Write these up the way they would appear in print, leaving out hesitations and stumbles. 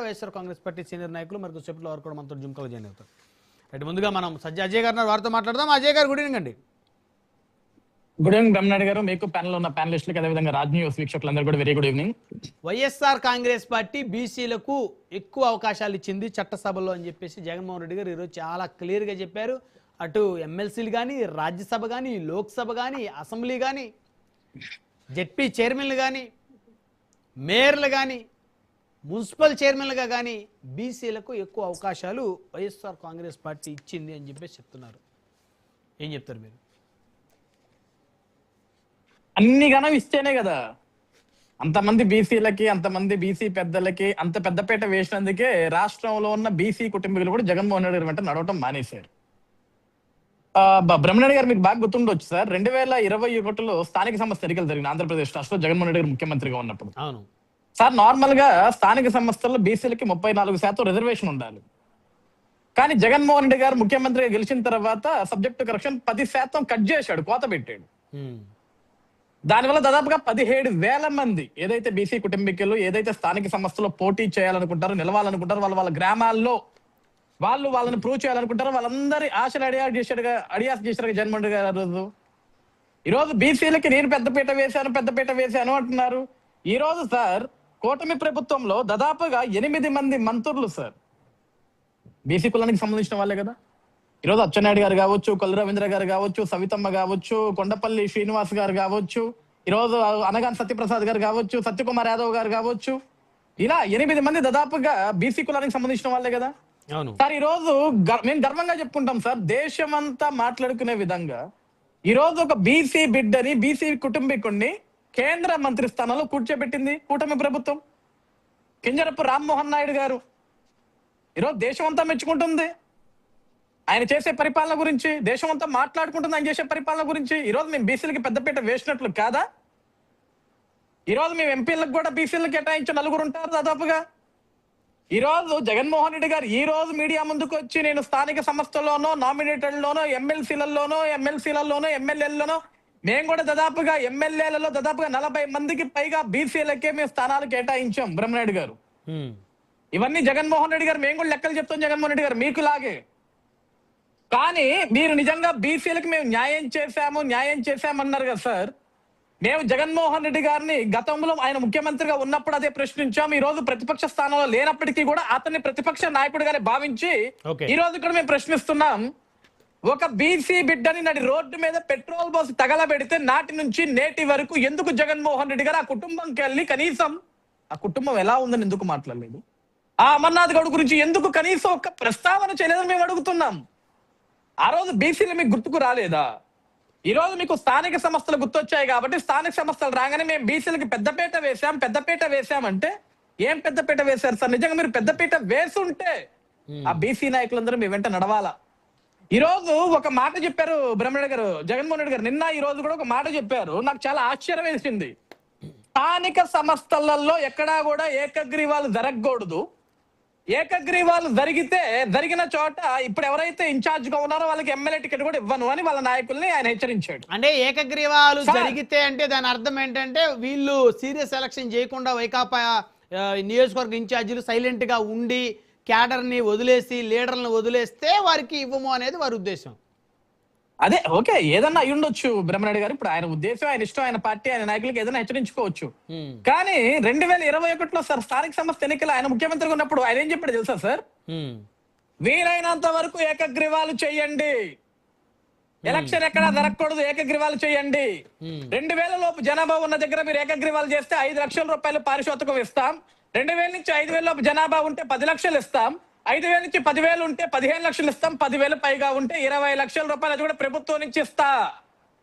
గారు, YSR Congress party senior నాయకులు. మరి కొద్దిసేపట్లో వారు కూడా మనతో జుమ్ కాల్ జాయిన్ అవుతారు. అయితే ముందుగా మనం సజ్జ అజయ్ గారు వారితో మాట్లాడదాం. అజయ్ గారు, గుడ్ ఈవినింగ్ అండి. గుడ్ ఈవినింగ్ బ్రహ్మనాయుడు గారు, మీకు ప్యానల్ ఉన్న ప్యానలిస్టులకు అదేవిధంగా రాజ్ న్యూస్ వీక్షకులందరూ కూడా very good evening. YSR Congress party బీసీలకు ఎక్కువ అవకాశాలు ఇచ్చింది చట్టసభలో అని చెప్పేసి జగన్మోహన్ రెడ్డి గారు ఈరోజు చాలా క్లియర్గా చెప్పారు. అటు ఎమ్మెల్సీలు కానీ, రాజ్యసభ కానీ, లోక్సభ కానీ, అసెంబ్లీ కానీ, జెడ్పీ చైర్మన్లు కానీ, మేయర్లు కానీ, మున్సిపల్ చైర్మన్లుగా కానీ బీసీలకు ఎక్కువ అవకాశాలు వైఎస్ఆర్ కాంగ్రెస్ పార్టీ ఇచ్చింది అని చెప్పేసి చెప్తున్నారు. ఏం చెప్తారు మీరు? అన్ని గణం ఇస్తేనే కదా అంతమంది బీసీలకి, అంతమంది బీసీ పెద్దలకి అంత పెద్దపేట వేసినందుకే రాష్ట్రంలో ఉన్న బీసీ కుటుంబీకులు కూడా జగన్మోహన్ రెడ్డి గారి వెంట నడవటం మానేశారు. బ్రహ్మనాయుడు గారు మీకు బాగా గుర్తుండొచ్చు సార్, 2021లో స్థానిక సంస్థ ఎన్నికలు జరిగిన ఆంధ్రప్రదేశ్ రాష్ట్రంలో జగన్మోహన్ రెడ్డి గారు ముఖ్యమంత్రిగా ఉన్నప్పుడు సార్ నార్మల్ గా స్థానిక సంస్థల్లో బీసీలకి 34% రిజర్వేషన్ ఉండాలి. కానీ జగన్మోహన్ రెడ్డి గారు ముఖ్యమంత్రిగా గెలిచిన తర్వాత సబ్జెక్టు కరెక్షన్ 10% కట్ చేశాడు, కోత పెట్టాడు. దానివల్ల దాదాపుగా 17,000 మంది ఏదైతే బీసీ కుటుంబీకులు ఏదైతే స్థానిక సంస్థలో పోటీ చేయాలనుకుంటారో, నిలవాలనుకుంటారో, వాళ్ళ గ్రామాల్లో వాళ్ళని ప్రూవ్ చేయాలనుకుంటారో వాళ్ళందరి ఆశలు అడియాస్ చేశారు జగన్మోహన్ రెడ్డి గారు. ఈరోజు బీసీలకి నేను పెద్దపీట వేశాను అంటున్నారు. ఈ రోజు సార్ కూటమి ప్రభుత్వంలో దాదాపుగా 8 మంది మంత్రులు సార్ బీసీ కులానికి సంబంధించిన వాళ్ళే కదా. ఈరోజు అచ్చెన్నాయుడు గారు కావచ్చు, కొల్లు రవీంద్ర గారు కావచ్చు, సవితమ్మ కావచ్చు, కొండపల్లి శ్రీనివాస్ గారు కావచ్చు, ఈరోజు అనగాని సత్యప్రసాద్ గారు కావచ్చు, సత్యకుమార్ యాదవ్ గారు కావచ్చు, ఇలా 8 మంది దాదాపుగా బీసీ కులానికి సంబంధించిన వాళ్ళే కదా సార్. ఈ రోజు మేము గర్వంగా చెప్పుకుంటాం సార్, దేశమంతా మాట్లాడుకునే విధంగా ఈ రోజు ఒక బీసీ బిడ్డని, బీసీ కుటుంబీకుడిని కేంద్ర మంత్రి స్థానంలో కూర్చోబెట్టింది కూటమి ప్రభుత్వం. కింజరపు రామ్మోహన్ నాయుడు గారు ఈరోజు దేశం అంతా మెచ్చుకుంటుంది ఆయన చేసే పరిపాలన గురించి, దేశం అంతా మాట్లాడుకుంటుంది ఆయన చేసే పరిపాలన గురించి. ఈరోజు మేము బీసీలకి పెద్దపీట వేసినట్లు కాదా? ఈరోజు మేము ఎంపీలకు కూడా బీసీలకు కేటాయించి 4 ఉంటారు దాదాపుగా. ఈరోజు జగన్మోహన్ రెడ్డి గారు ఈ రోజు మీడియా ముందుకు వచ్చి నేను స్థానిక సంస్థల్లోనో, నామినేటెడ్లోనో, ఎమ్మెల్సీలలోనో, ఎమ్మెల్యేలలోనో మేము కూడా దాదాపుగా ఎమ్మెల్యేలలో దాదాపుగా 40 మందికి పైగా బీసీలకే మేము స్థానాలు కేటాయించాం బ్రహ్మనాయుడు గారు. ఇవన్నీ జగన్మోహన్ రెడ్డి గారు మేము కూడా లెక్కలు చెప్తాం జగన్మోహన్ రెడ్డి గారు మీకు లాగే. కానీ మీరు నిజంగా బీసీలకు మేము న్యాయం చేశామన్నారు కదా సార్. మేము జగన్మోహన్ రెడ్డి గారిని గతంలో ఆయన ముఖ్యమంత్రిగా ఉన్నప్పుడు అదే ప్రశ్నించాం. ఈ రోజు ప్రతిపక్ష స్థానంలో లేనప్పటికీ కూడా అతన్ని ప్రతిపక్ష నాయకుడిగానే భావించి ఈ రోజు కూడా మేము ప్రశ్నిస్తున్నాం. ఒక బీసీ బిడ్డని నడి రోడ్డు మీద పెట్రోల్ పోసి తగలబెడితే నాటి నుంచి నేటి వరకు ఎందుకు జగన్మోహన్ రెడ్డి గారు ఆ కుటుంబంకి వెళ్ళి కనీసం ఆ కుటుంబం ఎలా ఉందని ఎందుకు మాట్లాడలేదు? ఆ అమర్నాథ్ గౌడ్ గురించి ఎందుకు కనీసం ఒక ప్రస్తావన చేయలేదని మేము అడుగుతున్నాం. ఆ రోజు బీసీలు మీకు గుర్తుకు రాలేదా? ఈ రోజు మీకు స్థానిక సంస్థలు గుర్తొచ్చాయి కాబట్టి స్థానిక సంస్థలు రాగానే మేము బీసీలకి పెద్దపీట వేసామంటే ఏం పెద్దపీట వేశారు సార్? నిజంగా మీరు పెద్దపీట వేసుంటే ఆ బీసీ నాయకులందరూ మీ వెంట నడవాలా. ఈ రోజు ఒక మాట చెప్పారు బ్రహ్మనాయుడు గారు, జగన్మోహన్ రెడ్డి గారు నిన్న ఈ రోజు కూడా ఒక మాట చెప్పారు, నాకు చాలా ఆశ్చర్యం వేసింది. స్థానిక సంస్థలలో ఎక్కడా కూడా ఏకగ్రీవాలు జరగకూడదు, ఏకగ్రీవాలు జరిగిన చోట ఇప్పుడు ఎవరైతే ఇన్ఛార్జ్ గా ఉన్నారో వాళ్ళకి ఎమ్మెల్యే టికెట్ కూడా ఇవ్వను అని వాళ్ళ నాయకుల్ని ఆయన హెచ్చరించాడు. అంటే ఏకగ్రీవాలు జరిగితే అంటే దాని అర్థం ఏంటంటే వీళ్ళు సీరియస్ ఎలక్షన్ చేయకుండా వైకాపా నియోజకవర్గ ఇన్ఛార్జీలు సైలెంట్ గా ఉండి క్యాడర్ని వదిలేసి లీడర్లను వదిలేస్తే వారికి ఇవ్వము అనేది వారి ఉద్దేశం. అదే ఓకే, ఏదన్నా అయి ఉండొచ్చు బ్రహ్మనాయుడు గారు. ఇప్పుడు ఆయన ఉద్దేశం, ఆయన ఇష్టం, ఆయన పార్టీ, ఆయన నాయకులకు ఏదైనా హెచ్చరించుకోవచ్చు. కానీ 2021లో సార్ స్థానిక సంస్థ ఎన్నికలు ఆయన ముఖ్యమంత్రిగా ఉన్నప్పుడు ఆయన ఏం చెప్పాడు తెలుసా సార్? వీలైనంత వరకు ఏకగ్రీవాలు చేయండి, ఎలక్షన్ ఎక్కడా జరగకూడదు, ఏకగ్రీవాలు చేయండి. 2000 లోపు జనాభా ఉన్న దగ్గర మీరు ఏకగ్రీవాలు చేస్తే 5 లక్షల రూపాయలు పారితోషికం ఇస్తాం. 2000 నుంచి 5000 లోపు జనాభా ఉంటే 10 లక్షలు ఇస్తాం. 5000 నుంచి 10,000 ఉంటే 15 లక్షలు ఇస్తాం. 10,000 పైగా ఉంటే 20 లక్షల రూపాయలు అది కూడా ప్రభుత్వం నుంచి ఇస్తా,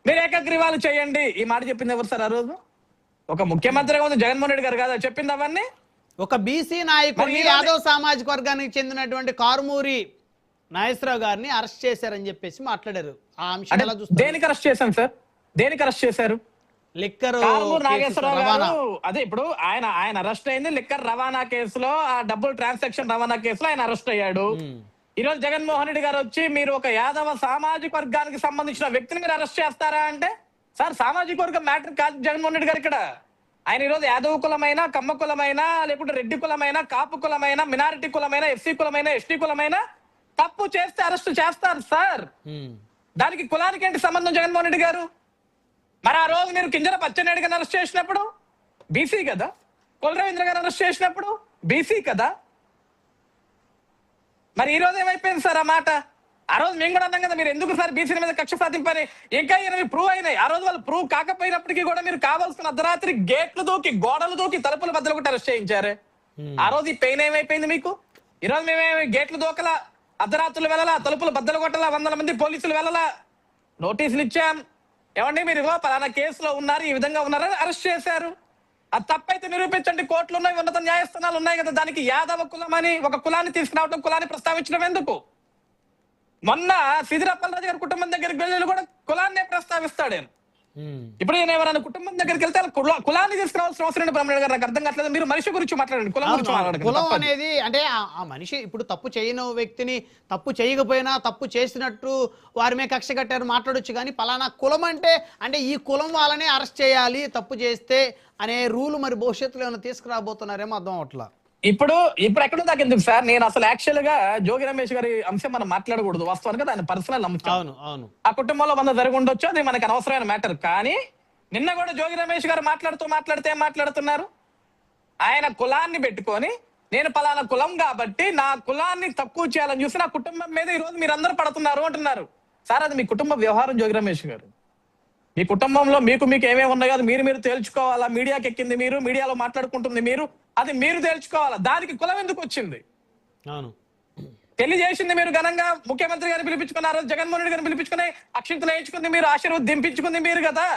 మీరు ఏకగ్రీవాలు చేయండి. ఈ మాట చెప్పింది ఎవరు సార్ ఆ రోజు? ఒక ముఖ్యమంత్రిగా ఉంది జగన్మోహన్ రెడ్డి గారు కదా చెప్పింది అవన్నీ. ఒక బీసీ నాయకుడిని, యాదవ్ సామాజిక వర్గానికి చెందినటువంటి కారుమూరి నాగేశ్వరరావు గారిని అరెస్ట్ చేశారని చెప్పేసి మాట్లాడారు. ఆ అంశం ఎలా చూస్తారు? దేనికి అరెస్ట్ చేశాం సార్? దేనికి అరెస్ట్ చేశారు? లిక్కర్ నాగేశ్వరరావు గారు అదే ఇప్పుడు ఆయన అరెస్ట్ అయింది లిక్కర్ రవాణా కేసులో, ఆ డబ్బులు ట్రాన్సాక్షన్ రవాణా కేసులో ఆయన అరెస్ట్ అయ్యాడు. ఈ రోజు జగన్మోహన్ రెడ్డి గారు వచ్చి మీరు ఒక యాదవ సామాజిక వర్గానికి సంబంధించిన వ్యక్తిని మీరు అరెస్ట్ చేస్తారా అంటే సార్ సామాజిక వర్గం మ్యాటర్ కాదు జగన్మోహన్ రెడ్డి గారు. ఇక్కడ ఆయన ఈరోజు యాదవ కులమైన, కమ్మ కులమైన, లేకుంటే రెడ్డి కులమైన, కాపు కులమైన, మినారిటీ కులమైన, ఎస్సీ కులమైన, ఎస్టీ కులమైన తప్పు చేస్తే అరెస్ట్ చేస్తారు సార్. దానికి కులానికి ఏంటి సంబంధం జగన్మోహన్ రెడ్డి గారు? మరి ఆ రోజు మీరు కింజర పచ్చెన్నాయుడు గారిని అరెస్ట్ చేసినప్పుడు బీసీ కదా, కుల రవీంద్ర గారిని అరెస్ట్ చేసినప్పుడు బీసీ కదా. మరి ఈ రోజు ఏమైపోయింది సార్ ఆ మాట? ఆ రోజు మేము కూడా అన్నాం కదా, మీరు ఎందుకు సార్ బీసీల మీద కక్ష సాధింపని? ఇంకా ప్రూవ్ అయినాయి. ఆ రోజు వాళ్ళు ప్రూవ్ కాకపోయినప్పటికీ కూడా మీరు కావాల్సిన అర్ధరాత్రి గేట్లు దూకి, గోడలు దూకి, తలుపుల బద్దలు కూడా అరెస్ట్ చేయించారే. ఆ రోజు ఈ పెయిన్ ఏమైపోయింది మీకు? ఈ రోజు మేమేమి గేట్లు దూకలా, అర్ధరాత్రులు వెళ్ళాలా, తలుపులు బద్దలు కొట్టాలా, 100 మంది పోలీసులు వెళ్ళాలా, నోటీసులు ఇచ్చాం. ఏమండి మీరు పలానా కేసులో ఉన్నారు, ఈ విధంగా ఉన్నారని అరెస్ట్ చేశారు. అది తప్పైతే నిరూపించండి. కోర్టులు ఉన్నాయి, ఉన్నత న్యాయస్థానాలు ఉన్నాయి కదా. దానికి యాదవ కులం అని ఒక కులాన్ని తీసుకురావడం, కులాన్ని ప్రస్తావించడం ఎందుకు? మొన్న సిదిరప్పలరాజు గారి కుటుంబం దగ్గరికి వెళ్ళి కూడా కులాన్నే ప్రస్తావిస్తాడు. ఇప్పుడు నేను ఎవరైనా కుటుంబం దగ్గరికి వెళ్తే కులాన్ని తీసుకురావాల్సిన అవసరం బ్రహ్మణ్య గారు నాకు అర్థం కావట్లేదు. మీరు మనిషి గురించి మాట్లాడండి, కులం గురించి మాట్లాడండి. కులం అనేది అంటే ఆ మనిషి ఇప్పుడు తప్పు చేయని వ్యక్తిని తప్పు చేయకపోయినా తప్పు చేసినట్టు వారి మీద కక్ష కట్టారు మాట్లాడొచ్చు. కానీ పలానా కులం అంటే ఈ కులం వాళ్ళనే అరెస్ట్ చేయాలి తప్పు చేస్తే అనే రూల్ మరి భవిష్యత్తులో ఏమైనా తీసుకురాబోతున్నారేమో అర్థం అవట్లా. ఇప్పుడు ఎక్కడో దాకా ఎందుకు సార్? నేను అసలు యాక్చువల్ గా జోగి రమేష్ గారి అంశం మనం మాట్లాడకూడదు. వాస్తవానికి ఆయన పర్సనల్ అంశం. అవును, ఆ కుటుంబంలో వంద జరిగి ఉండొచ్చు, అది మనకు అనవసరమైన మ్యాటర్. కానీ నిన్న కూడా జోగి రమేష్ గారు మాట్లాడితే ఏం మాట్లాడుతున్నారు? ఆయన కులాన్ని పెట్టుకొని నేను పలానా కులం కాబట్టి నా కులాన్ని తక్కువ చేయాలని చూసి నా కుటుంబం మీద ఈ రోజు మీరు అందరూ పడుతున్నారు అంటున్నారు. సార్ అది మీ కుటుంబ వ్యవహారం జోగి రమేష్ గారు. మీ కుటుంబంలో మీకు ఏమేమి ఉన్నాయో అది మీరు తేల్చుకోవాలా. మీడియాకి ఎక్కింది మీరు, మీడియాలో మాట్లాడుకుంటుంది మీరు, అది మీరు తేల్చుకోవాలా. దానికి కులం ఎందుకు వచ్చింది? తెలియజేసింది మీరు ఘనంగా ముఖ్యమంత్రి గారిని పిలిపించుకున్నారు, జగన్మోహన్ రెడ్డి గారిని పిలిపించుకుని అక్షింతలు వేయించుకుంది మీరు, ఆశీర్వాదం దింపించుకుంది మీరు కదా.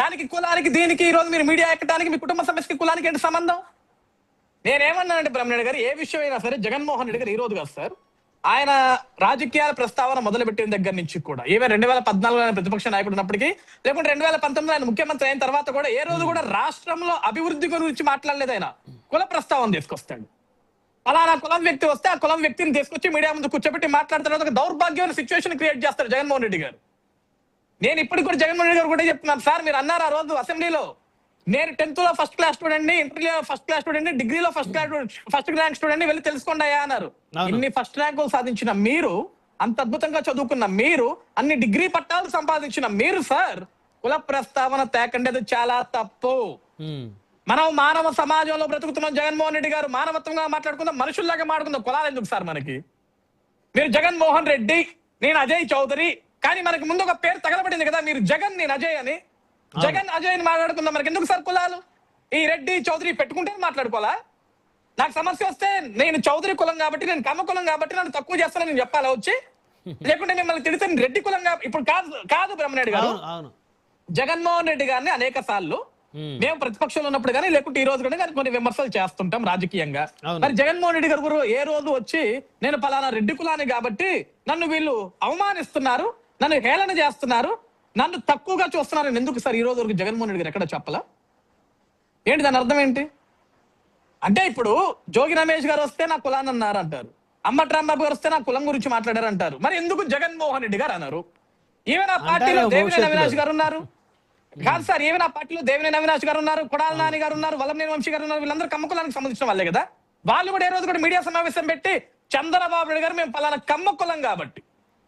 దానికి కులానికి దీనికి ఈ రోజు మీరు మీడియా ఎక్కడానికి మీ కుటుంబ సమస్యకి కులానికి ఏంటి సంబంధం? నేనేమన్నానంటే బ్రహ్మణ్య గారు, ఏ విషయం అయినా సరే జగన్మోహన్ రెడ్డి గారు ఈ రోజు కాదు సార్, ఆయన రాజకీయాల ప్రస్తావన మొదలుపెట్టిన దగ్గర నుంచి కూడా, ఈవెన్ 2014 ఆయన ప్రతిపక్ష నాయకుడు ఉన్నప్పటికీ, లేకుంటే 2019 ఆయన ముఖ్యమంత్రి అయిన తర్వాత కూడా ఏ రోజు కూడా రాష్ట్రంలో అభివృద్ధి గురించి మాట్లాడలేదు. ఆయన కుల ప్రస్తావన తీసుకొస్తాడు. అలానా కులం వ్యక్తి వస్తే ఆ కులం వ్యక్తిని తీసుకొచ్చి మీడియా ముందు కూర్చోబెట్టి మాట్లాడుతున్న ఒక దౌర్భాగ్యమైన సిచ్యువేషన్ క్రియేట్ చేస్తారు జగన్మోహన్ రెడ్డి గారు. నేను ఇప్పటికి కూడా జగన్మోహన్ రెడ్డి గారు కూడా చెప్తున్నాను, సార్ మీరు అన్నారు ఆ రోజు అసెంబ్లీలో, నేను 10th లో ఫస్ట్ క్లాస్ స్టూడెంట్ ని, ఇంటర్లో ఫస్ట్ క్లాస్ స్టూడెంట్ ని, డిగ్రీలో ఫస్ట్ ర్యాంక్ స్టూడెంట్ ని వెళ్ళి తెలుసుకోండి అయ్యా అన్నారు. ఇన్ని ఫస్ట్ ర్యాంకులు సాధించిన మీరు, అంత అద్భుతంగా చదువుకున్న మీరు, అన్ని డిగ్రీ పట్టాలు సంపాదించిన మీరు సార్ కుల ప్రస్తావన తేకండి, అది చాలా తప్పు. మనం మానవ సమాజంలో బ్రతుకుతున్నాం. జగన్మోహన్ రెడ్డి గారు మానవత్వంగా మాట్లాడుకుందాం, మనుషుల్లాగా మాట్లాడుకుందాం. కులాలు ఎందుకు సార్ మనకి? మీరు జగన్మోహన్ రెడ్డి, నేను అజయ్ చౌదరి, కానీ మనకి ముందు ఒక పేరు తగలబడింది కదా, మీరు జగన్ నేను అజయ్ అని. జగన్ అజయ్ మాట్లాడుకుందాం, మనకి ఎందుకు సార్ కులాలు? ఈ రెడ్డి చౌదరి పెట్టుకుంటే మాట్లాడుకోవాలా? నాకు సమస్య వస్తే నేను చౌదరి కులం కాబట్టి, నేను కమ్మ కులం కాబట్టి నన్ను తక్కువ చేస్తానని నేను చెప్పాలా వచ్చి? లేకుంటే మిమ్మల్ని తిడితే రెడ్డి కులం ఇప్పుడు కాదు బ్రహ్మనాయుడు గారు. జగన్మోహన్ రెడ్డి గారిని అనేక సార్లు మేము ప్రతిపక్షంలో ఉన్నప్పుడు కానీ, లేకుంటే ఈ రోజు కూడా కొన్ని విమర్శలు చేస్తుంటాం రాజకీయంగా. మరి జగన్మోహన్ రెడ్డి గారు ఏ రోజు వచ్చి నేను పలానా రెడ్డి కులాన్ని కాబట్టి నన్ను వీళ్ళు అవమానిస్తున్నారు, నన్ను హేళన చేస్తున్నారు, నన్ను తక్కువగా చూస్తున్నారు ఎందుకు సార్ ఈ రోజు వరకు జగన్మోహన్ రెడ్డి గారు ఎక్కడ చెప్పలా? ఏంటి దాని అర్థం ఏంటి? అంటే ఇప్పుడు జోగి రమేష్ గారు వస్తే నా కులాన్ని అన్నారు అంటారు, అంబటి రాంబాబు గారు వస్తే నా కులం గురించి మాట్లాడారు అంటారు. మరి ఎందుకు జగన్మోహన్ రెడ్డి గారు అన్నారు? ఈవెన్ ఆ పార్టీలో దేవినేని అవినాష్ గారు ఉన్నారు. కాదు సార్, ఈవెన్ ఆ పార్టీలో దేవినేని అవినాష్ గారు ఉన్నారు, కొడాలి నాని గారు ఉన్నారు, వల్లంనేని వంశీ గారు ఉన్నారు. వీళ్ళందరూ కమ్మ కులానికి సంబంధించిన వాళ్ళే కదా. వాళ్ళు కూడా ఏ రోజు కూడా మీడియా సమావేశం పెట్టి చంద్రబాబు నాయుడు గారు మేము పలానా కమ్మ కులం కాబట్టి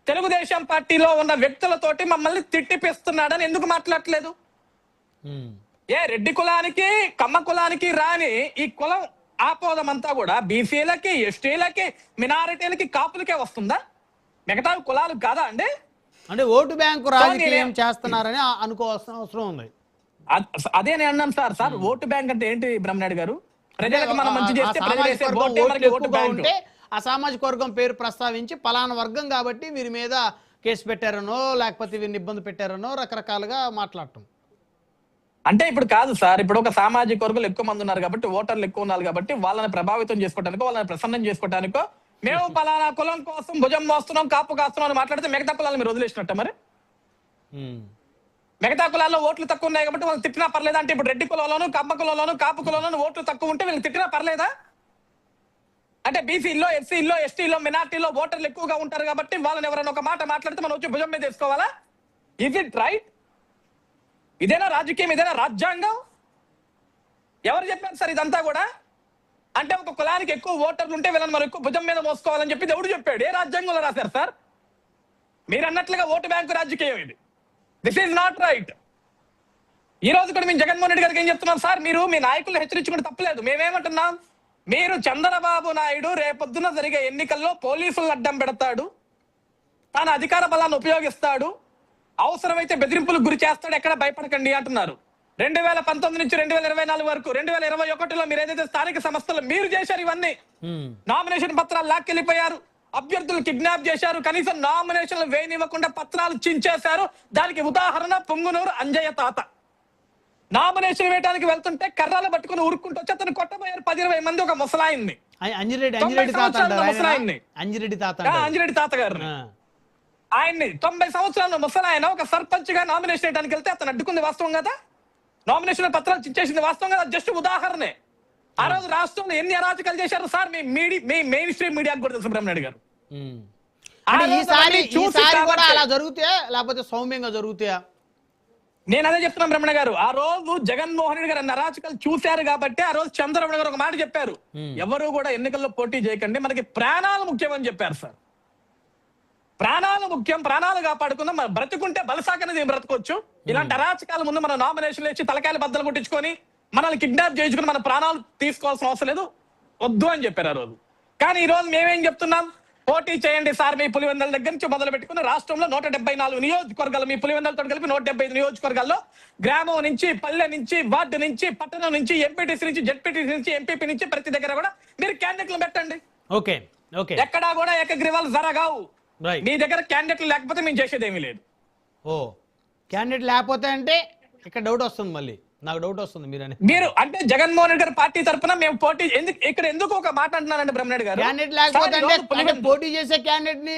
తెలుగుదేశం పార్టీలో ఉన్న వ్యక్తులతోటి మమ్మల్ని తిట్టిపిస్తున్నాడని ఎందుకు మాట్లాడట్లేదు? ఏ రెడ్డి కులానికి కమ్మ కులానికి రాని ఈ కులం ఆపోదమంతా కూడా బీసీలకి, ఎస్టీలకి, మినారిటీలకి, కాపులకే వస్తుందా? మిగతా కులాలు కాదా అండి? అంటే ఓటు బ్యాంకు రాజకీయం చేస్తున్నారని అనుకోవాల్సిన అవసరం ఉంది. అదే నేను అన్నాను సార్. ఓటు బ్యాంక్ అంటే ఏంటి బ్రహ్మనాయుడు గారు? ప్రజలకు మనం మంచి చేస్తే ఆ సామాజిక వర్గం పేరు ప్రస్తావించి పలానా వర్గం కాబట్టి వీరి మీద కేసు పెట్టారనో, లేకపోతే వీరిని ఇబ్బంది పెట్టారనో రకరకాలుగా మాట్లాడటం. అంటే ఇప్పుడు కాదు సార్, ఇప్పుడు ఒక సామాజిక వర్గాలు ఎక్కువ మంది ఉన్నారు కాబట్టి, ఓటర్లు ఎక్కువ ఉన్నారు కాబట్టి వాళ్ళని ప్రభావితం చేసుకోవడానికో, వాళ్ళని ప్రసన్నం చేసుకోవడానికో మేము పలానా కులం కోసం భుజం మోస్తున్నాం, కాపు కాస్తున్నాం అని మాట్లాడితే మిగతా కులాలను మీరు వదిలేసినట్ట? మరి మిగతా కులాల్లో ఓట్లు తక్కువ ఉన్నాయి కాబట్టి వాళ్ళు తిట్టినా పర్లేదా? అంటే ఇప్పుడు రెడ్డి కులంలోను, కమ్మ కులంలోను, కాపు కులంలోను ఓట్లు తక్కువ ఉంటే వీళ్ళు తిట్టినా పర్లేదా? అంటే బీసీలో, ఎస్సీలో, ఎస్టీలో, మినార్టీలో ఓటర్లు ఎక్కువగా ఉంటారు కాబట్టి వాళ్ళని ఎవరైనా ఒక మాట మాట్లాడితే మనం వచ్చి భుజం మీద వేసుకోవాలా? Is it right? ఇదేనా రాజకీయం? ఇదేనా రాజ్యాంగం? ఎవరు చెప్పారు సార్ ఇదంతా కూడా? అంటే ఒక కులానికి ఎక్కువ ఓటర్లు ఉంటే వీళ్ళని మనం ఎక్కువ భుజం మీద మోసుకోవాలని చెప్పి ఎవడు చెప్పాడు? ఏ రాజ్యాంగంలో రాశారు సార్? మీరు అన్నట్లుగా ఓటు బ్యాంకు రాజకీయం ఇది. This is not right. ఈ రోజు కూడా మేము జగన్మోహన్ రెడ్డి గారికి ఏం చెప్తున్నాం సార్? మీరు మీ నాయకులు హెచ్చరించుకుంటే తప్పలేదు. మేమేమంటున్నాం? మీరు చంద్రబాబు నాయుడు రేపొద్దున జరిగే ఎన్నికల్లో పోలీసులను అడ్డం పెడతాడు, తాను అధికార బలాన్ని ఉపయోగిస్తాడు, అవసరమైతే బెదిరింపులకు గురి చేస్తాడు, ఎక్కడ భయపడకండి అంటున్నారు. 2019 నుంచి 2024 వరకు 2021లో మీరు ఏదైతే స్థానిక సంస్థలు మీరు చేశారు ఇవన్నీ, నామినేషన్ పత్రాలు లాక్కెళ్ళిపోయారు, అభ్యర్థులు కిడ్నాప్ చేశారు, కనీసం నామినేషన్లు వేయనివ్వకుండా పత్రాలు చించేశారు. దానికి ఉదాహరణ పొంగునూరు అంజయ్య తాత. నామినేషన్ వేయడానికి వెళ్తుంటే కర్రలు పట్టుకుని ఉరుక్కుంటూ వచ్చి అతను కొట్టబోయారు 10-20 మంది ఒక ముసలాయిన్ని. అంజిరెడ్డి తాత గారు ఆయన్ని 90 సంవత్సరాల ముసలాయన ఒక సర్పంచ్ గా నామినేషన్ వేయడానికి వెళ్తే అతను అడ్డుకుంది వాస్తవం కదా, నామినేషన్ పత్రాలు చించేసింది వాస్తవం కదా. జస్ట్ ఉదాహరణే. ఆ రోజు రాష్ట్రంలో ఎన్ని అరాచకాలు చేశారు సార్ మీ మెయిన్ స్ట్రీమ్ మీడియాకు కూడా తెలుసు బ్రహ్మనాయుడు గారు. ఈసారి కూడా అలా జరుగుతాయా లేకపోతే సౌమ్యంగా జరుగుతాయా? నేను అదే చెప్తున్నాను బ్రహ్మణ గారు. ఆ రోజు జగన్మోహన్ రెడ్డి గారు అన్ని అరాచకాలు చూశారు కాబట్టి ఆ రోజు చంద్రబాబు గారు ఒక మాట చెప్పారు, ఎవరు కూడా ఎన్నికల్లో పోటీ చేయకండి, మనకి ప్రాణాలు ముఖ్యం అని చెప్పారు సార్. ప్రాణాలు ముఖ్యం, ప్రాణాలు కాపాడుకుందాం, మనం బ్రతుకుంటే బలసాకనేది బ్రతకొచ్చు. ఇలాంటి అరాచకాల ముందు మనం నామినేషన్లు ఇచ్చి తలకాయలు బద్దలు కొట్టించుకొని మనల్ని కిడ్నాప్ చేయించుకుని మన ప్రాణాలు తీసుకోవాల్సిన అవసరం లేదు, వద్దు అని చెప్పారు ఆ రోజు. కానీ ఈ రోజు మేమేం చెప్తున్నాం? పోటీ చేయండి సార్. మీ పులివెందుల దగ్గర నుంచి మొదలు పెట్టుకుని రాష్ట్రంలో 174 నియోజకవర్గాలు, మీ పులివెందులతో కలిపి 175 నియోజకవర్గాల్లో గ్రామం నుంచి, పల్లె నుంచి, వార్డు నుంచి, పట్టణం నుంచి, ఎంపీటీసీ నుంచి, జెడ్పీటీసీ నుంచి, ఎంపీపీ నుంచి ప్రతి దగ్గర కూడా మీరు క్యాండిడేట్లు పెట్టండి. Okay okay. ఎక్కడా కూడా ఏకగ్రీవాలు జరగావు. మీ దగ్గర క్యాండిడేట్లు లేకపోతే మేము చేసేది ఏమీ లేదు. ఓ క్యాండిడేట్ లేకపోతే అంటే ఇక్కడ డౌట్ వస్తుంది, మళ్ళీ నాకు డౌట్ వస్తుంది. మీరు అంటే జగన్మోహన్ రెడ్డి గారి పార్టీ తరఫున మేము పోటీ ఎందుకు ఒక మాట అంటున్నానండి బ్రహ్మనాయుడు గారు, క్యాండిడేట్ లేకపోతే అంటే పోటీ చేసే క్యాండిడేట్ ని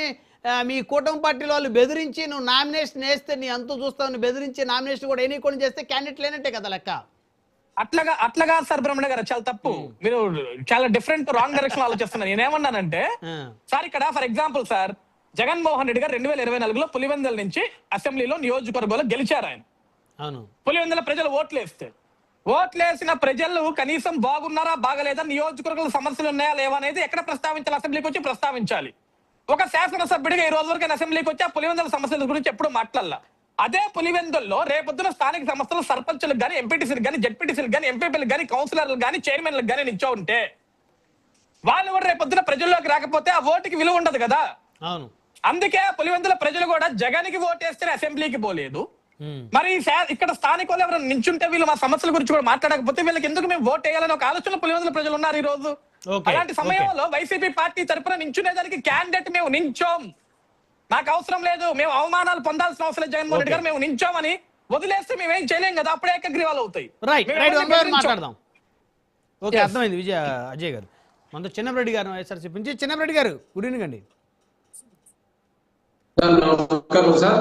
మీ కూటమి పార్టీలో వాళ్ళు బెదిరించి నువ్వు నామినేషన్ వేస్తే నీ అంతు చూస్తావు బెదిరించి నామినేషన్ కూడా ఎన్నికొని చేస్తే క్యాండిడేట్ లేనట్టే కదా లెక్క. అట్లాగా సార్ బ్రహ్మణ్య గారు చాలా తప్పు. మీరు చాలా డిఫరెంట్ రాంగ్ డైరెక్షన్ ఆలోచిస్తున్నారు. నేనేమన్నానంటే సార్ ఇక్కడ for example sir Jaganmohan Reddy గారు 2024లో పులివెందుల నుంచి అసెంబ్లీలో నియోజకవర్గంలో గెలిచారు ఆయన. పులివెందుల ప్రజలు ఓట్లేసిన ప్రజలు కనీసం బాగున్నారా బాగలేదా, నియోజకవర్గంలో సమస్యలు ఉన్నాయా లేవా అనేది ఎక్కడ ప్రస్తావించాలి? అసెంబ్లీకి వచ్చి ప్రస్తావించాలి. ఒక శాసనసభ్యుడిగా ఈ రోజు వరకు అసెంబ్లీకి వచ్చి ఆ పులివెందుల సమస్యల గురించి ఎప్పుడు మాట్లాడాల. అదే పులివెందుల్లో రేపొద్దున స్థానిక సంస్థల సర్పంచులకు కానీ, ఎంపీటీసీలకు కానీ, జెడ్పీటీసీలకు కానీ, ఎంపీపీలకు కానీ, కౌన్సిలర్లకు కానీ, చైర్మన్లకు కానీ నిచ్చో ఉంటే వాళ్ళు కూడా రేపొద్దున ప్రజల్లోకి రాకపోతే ఆ ఓటుకి విలువ ఉండదు కదా. అవును. అందుకే పులివెందుల ప్రజలు కూడా జగన్కి ఓటేస్తే అసెంబ్లీకి పోలేదు. మరి ఇక్కడ స్థానికులు ఎవరైనా నించుంటే వీళ్ళు మా సమస్యల గురించి కూడా మాట్లాడకపోతే వీళ్ళకి ఎందుకు మేము ఓట్ వేయాలని ఒక ఆలోచన పులివెందుల ప్రజలు ఉన్నారు ఈ రోజు. అలాంటి సమయంలో వైసీపీ పార్టీ తరఫున నించునేదానికి క్యాండిడేట్ మేము నించోం, మాకు అవసరం లేదు, మేము అవమానాలు పొందాల్సిన అవసరం లేదు జగన్మోహన్ రెడ్డి గారు, మేము నించోమని వదిలేస్తే మేమేం చేయలేం కదా, అప్పుడే ఏకగ్రీవాలు అవుతాయి. మాట్లాడదాం. ఓకే, అర్థమైంది అజయ్ గారు. మనతో చిన్నరెడ్డి గారు వైఎస్ఆర్సీపీ నుంచి. చిన్నరెడ్డి గారు గుడ్ ఈవినింగ్ అండి. నమస్కారం సార్.